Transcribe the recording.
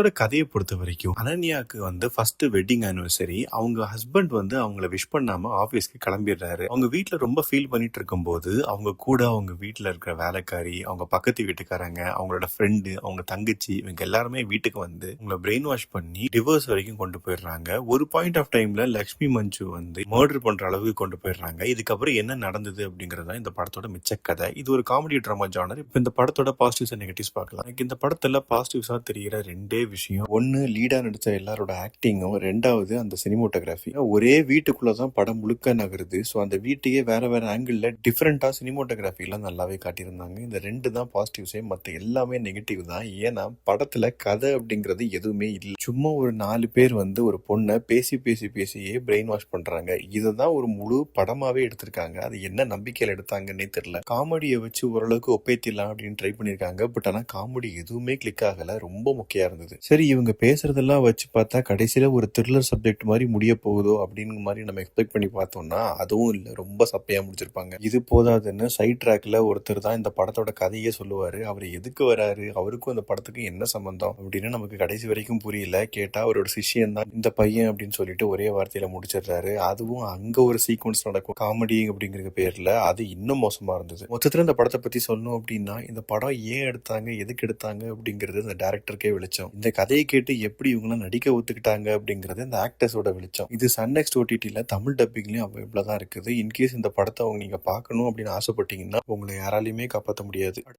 படத்தோட கதையை பொறுத்த வரைக்கும் அனன்யாக்கு ஃபர்ஸ்ட் வெட்டிங் ஆனிவர்சரி. அவங்க ஹஸ்பண்ட் அவங்கள விஷ் பண்ணாம ஆபீஸ்க்கு கிளம்பிடுறாரு. அவங்க வீட்ல ரொம்ப ஃபீல் பண்ணிட்டு இருக்கும்போது அவங்க கூட அவங்க வீட்ல இருக்கிற வேலைக்காரி, அவங்க பக்கத்து வீட்டுக்காரங்க, அவங்களோட ஃப்ரெண்டு, அவங்க தங்கச்சி, இவங்க எல்லாருமே வீட்டுக்கு உங்களை பிரெயின் வாஷ் பண்ணி டிவோர்ஸ் வரைக்கும் கொண்டு போயிடுறாங்க. ஒரு பாயிண்ட் ஆஃப் டைம்ல லக்ஷ்மி மஞ்சு மர்டர் பண்ற அளவுக்கு கொண்டு போயிடுறாங்க. இதுக்கப்புறம் என்ன நடந்தது அப்படிங்கறத இந்த படத்தோட மிச்ச கதை. இது ஒரு காமெடி டிராமா ஜானர். இப்ப இந்த படத்தோட பாசிட்டிவ்ஸ் அண்ட் நெகட்டிவ்ஸ் பார்க்கலாம். எனக்கு இந்த படத்துல பாசிட்டிவ்ஸா தெரிகிற ரெண்டே விஷயம். ஒன்னு, லீடா நடிச்ச எல்லாரோட ஆக்டிங்கும். ரெண்டாவது, அந்த சினிமோட்டோகிராஃபி. ஒரே வீட்டுக்குள்ளதான் படம் முழுக்க நகருது. ஸோ அந்த வீட்டையே வேற வேற ஆங்கிள் டிஃப்ரெண்டா சினிமோட்டோகிராஃபி எல்லாம் நல்லாவே காட்டியிருந்தாங்க. இந்த ரெண்டு தான் பாசிட்டிவ்ஸே, மத்த எல்லாமே நெகட்டிவ் தான். ஏன்னா படத்துல கதை அப்படிங்கிறது எதுவுமே இல்லை. சும்மா ஒரு 4 பேர் ஒரு பொண்ணை பேசி பேசி பேசியே பிரெயின் வாஷ் பண்றாங்க. இததான் ஒரு முழு படமாவே எடுத்திருக்காங்க. அது என்ன நம்பிக்கையில எடுத்தாங்கன்னே தெரியல. காமெடியை வச்சு ஓரளவுக்கு ஒப்பேத்திடலாம் அப்படின்னு ட்ரை பண்ணிருக்காங்க. பட் ஆனா காமெடி எதுவுமே கிளிக் ஆகல. ரொம்ப முக்கியம் இருந்தது. சரி, இவங்க பேசுறதெல்லாம் வச்சு பார்த்தா கடைசியில ஒரு த்ரில்லர் சப்ஜெக்ட் மாதிரி முடிய போகுதோ அப்படின்னு மாதிரி நம்ம எக்ஸ்பெக்ட் பண்ணி பார்த்தோம்னா அதுவும் இல்ல. ரொம்ப சப்பையா முடிச்சிருப்பாங்க. இது போதாதுன்னு சைட் ட்ராக்ல ஒருத்தர் தான் இந்த படத்தோட கதையே சொல்லுவாரு. அவர் எதுக்கு வராரு, அவருக்கும் இந்த படத்துக்கு என்ன சம்பந்தம் அப்படின்னு நமக்கு கடைசி வரைக்கும் புரியல. கேட்டா அவரோட சிஷியன் தான் இந்த பையன் அப்படின்னு சொல்லிட்டு ஒரே வார்த்தையில முடிச்சிடுறாரு. அதுவும் அங்க ஒரு சீக்வன்ஸ் நடக்கும் காமெடி அப்படிங்கிற பேர்ல. அது இன்னும் மோசமா இருந்தது. மொத்தத்துல இந்த படத்தை பத்தி சொல்லணும் அப்படின்னா, இந்த படம் ஏன் எடுத்தாங்க, எதுக்கு எடுத்தாங்க அப்படிங்கிறது இந்த டைரக்டருக்கே வெளிச்சம். இந்த கதையை கேட்டு எப்படி இவங்களாம் நடிக்க ஒத்துக்கிட்டாங்க அப்படிங்கிறது இந்த ஆக்டர்ஸோட வெளிச்சம். இது சன் நெக்ஸ்ட் ஓடிடில தமிழ் டப்பிங்லயும் அவைலபிளா தான் இருக்குது. இன்கேஸ் இந்த படத்தை நீங்க பார்க்கணும் அப்படின்னு ஆசைப்பட்டீங்கன்னா உங்களை யாராலையுமே காப்பாற்ற முடியாது.